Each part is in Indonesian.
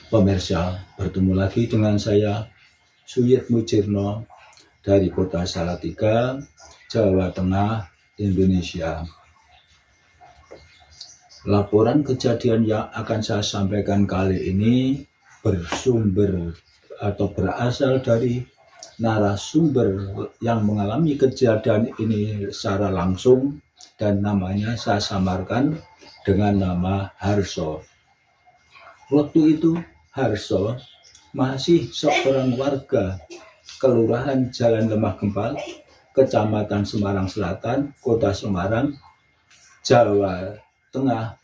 Pemirsa, bertemu lagi dengan saya Suyit Mujirno dari Kota Salatiga, Jawa Tengah, Indonesia. Laporan kejadian yang akan saya sampaikan kali ini bersumber atau berasal dari narasumber yang mengalami kejadian ini secara langsung, dan namanya saya samarkan dengan nama Harso. Waktu itu Harso masih seorang warga Kelurahan Jalan Lemah Gempal, Kecamatan Semarang Selatan, Kota Semarang, Jawa Tengah.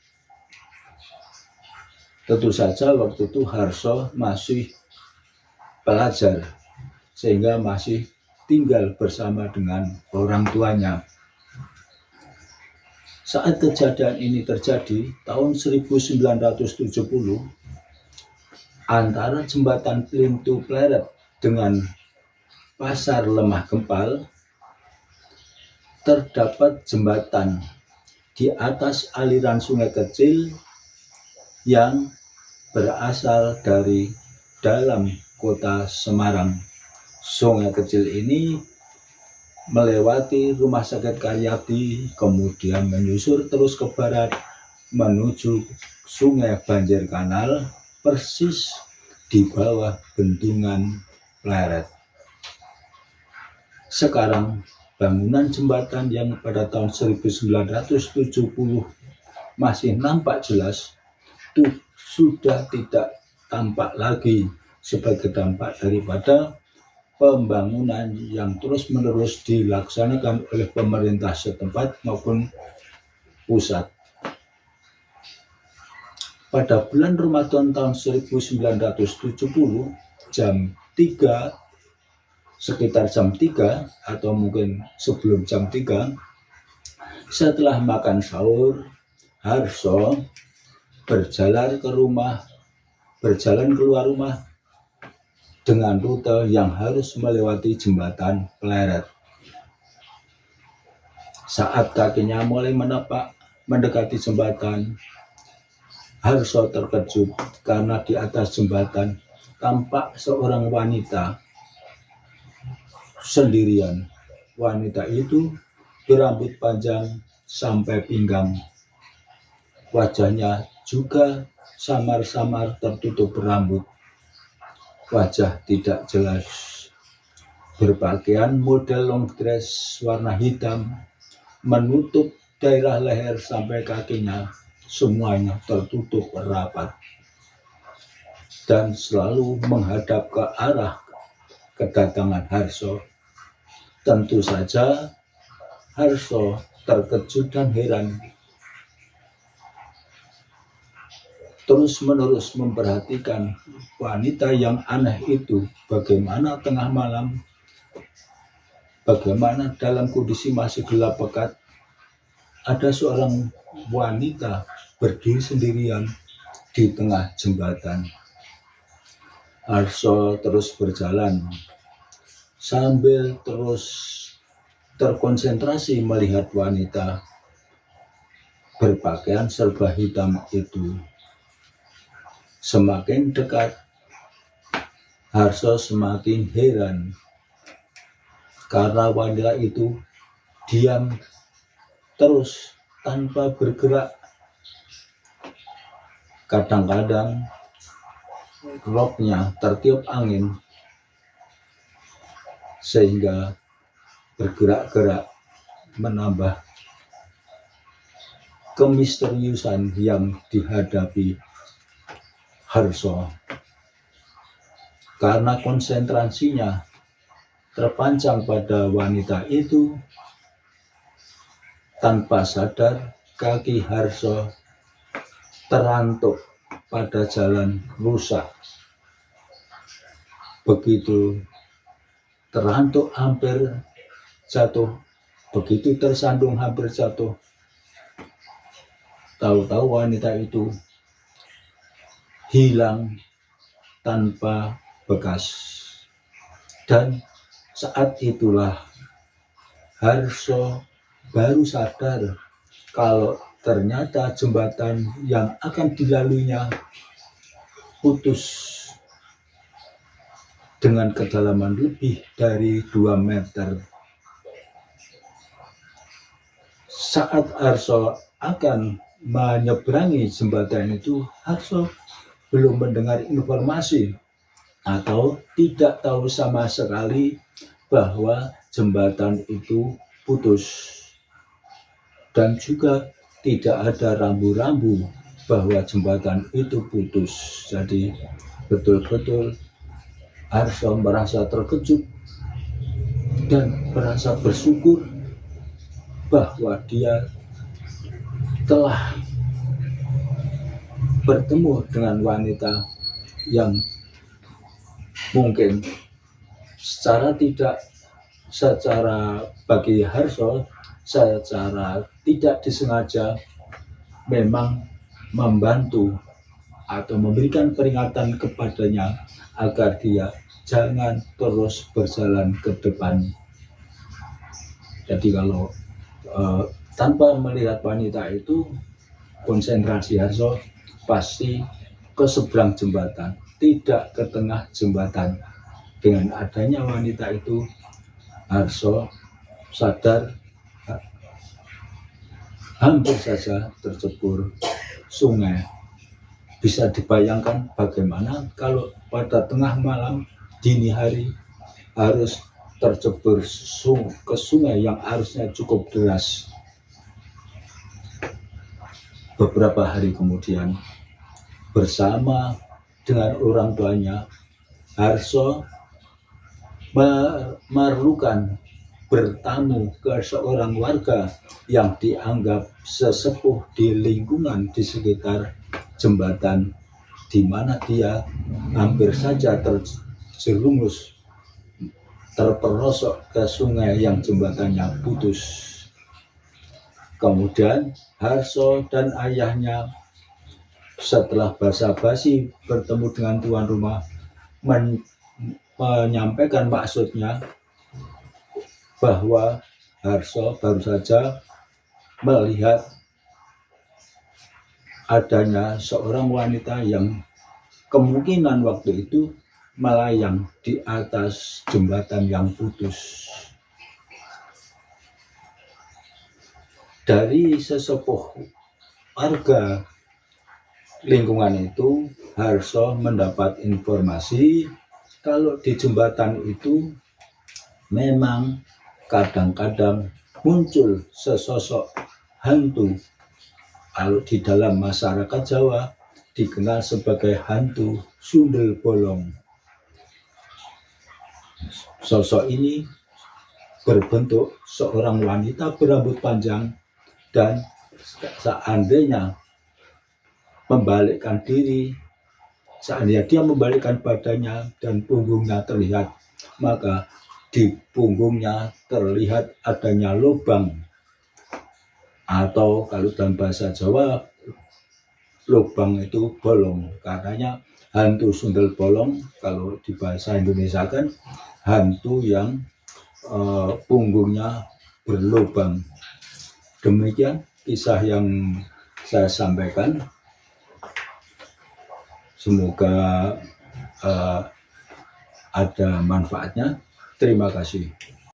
Tentu saja waktu itu Harso masih pelajar, sehingga masih tinggal bersama dengan orang tuanya. Saat kejadian ini terjadi tahun 1970, antara jembatan Plintu Pleret dengan Pasar Lemah Gempal terdapat jembatan di atas aliran sungai kecil yang berasal dari dalam kota Semarang. Sungai kecil ini melewati Rumah Sakit Karyadi, kemudian menyusur terus ke barat menuju Sungai Banjir Kanal, persis di bawah bendungan Pleret. Sekarang bangunan jembatan yang pada tahun 1970 masih nampak jelas itu sudah tidak tampak lagi sebagai dampak daripada pembangunan yang terus-menerus dilaksanakan oleh pemerintah setempat maupun pusat. Pada bulan Ramadan tahun 1970, sekitar jam 3 atau mungkin sebelum jam 3, setelah makan sahur, Harso berjalan keluar rumah dengan rute yang harus melewati jembatan Pleret. Saat kakinya mulai mendekati jembatan, Harso terkejut karena di atas jembatan tampak seorang wanita sendirian. Wanita itu berambut panjang sampai pinggang. Wajahnya juga samar-samar tertutup rambut. Wajah tidak jelas. Berpakaian model long dress warna hitam, menutup daerah leher sampai kakinya. Semuanya tertutup rapat dan selalu menghadap ke arah kedatangan Harso. Tentu saja Harso terkejut dan heran, terus-menerus memperhatikan wanita yang aneh itu. Bagaimana tengah malam, bagaimana dalam kondisi masih gelap pekat, ada seorang wanita berdiri sendirian di tengah jembatan. Harso terus berjalan sambil terus terkonsentrasi melihat wanita berpakaian serba hitam itu. Semakin dekat, Harso semakin heran karena wanita itu diam terus tanpa bergerak. Kadang-kadang roknya tertiup angin sehingga bergerak-gerak, menambah kemisteriusan yang dihadapi Harso. Karena konsentrasinya terpancang pada wanita itu, tanpa sadar kaki Harso terantuk pada jalan rusak. Begitu terantuk hampir jatuh, begitu tersandung hampir jatuh, tahu-tahu wanita itu hilang tanpa bekas. Dan saat itulah Harso baru sadar kalau ternyata jembatan yang akan dilaluinya putus dengan kedalaman lebih dari 2 meter. Saat Harso akan menyeberangi jembatan itu, Harso belum mendengar informasi atau tidak tahu sama sekali bahwa jembatan itu putus, dan juga tidak ada rambu-rambu bahwa jembatan itu putus. Jadi betul-betul Harso merasa terkejut dan merasa bersyukur bahwa dia telah bertemu dengan wanita yang mungkin secara bagi Harso secara tidak disengaja memang membantu atau memberikan peringatan kepadanya agar dia jangan terus berjalan ke depan. Jadi kalau tanpa melihat wanita itu, konsentrasi Harso pasti ke seberang jembatan, tidak ke tengah jembatan. Dengan adanya wanita itu, Harso sadar hampir saja tercebur sungai. Bisa dibayangkan bagaimana kalau pada tengah malam, dini hari, harus tercebur ke sungai yang arusnya cukup deras. Beberapa hari kemudian, bersama dengan orang tuanya, Harso memerlukan bertamu ke seorang warga yang dianggap sesepuh di lingkungan di sekitar jembatan, di mana dia hampir saja terjerumus, terperosok ke sungai yang jembatannya putus. Kemudian Harso dan ayahnya setelah basa-basi bertemu dengan tuan rumah menyampaikan maksudnya bahwa Harso baru saja melihat adanya seorang wanita yang kemungkinan waktu itu melayang di atas jembatan yang putus. Dari sesepuh warga lingkungan itu, Harso mendapat informasi kalau di jembatan itu memang kadang-kadang muncul sesosok hantu. Kalau di dalam masyarakat Jawa dikenal sebagai hantu sundel bolong. Sosok ini berbentuk seorang wanita berambut panjang, dan seandainya dia membalikkan badannya dan punggungnya terlihat, maka di punggungnya terlihat adanya lubang, atau kalau dalam bahasa Jawa lubang itu bolong. Karenanya hantu sundel bolong, kalau di bahasa Indonesia kan hantu yang punggungnya berlubang. Demikian kisah yang saya sampaikan. Semoga ada manfaatnya. Terima kasih.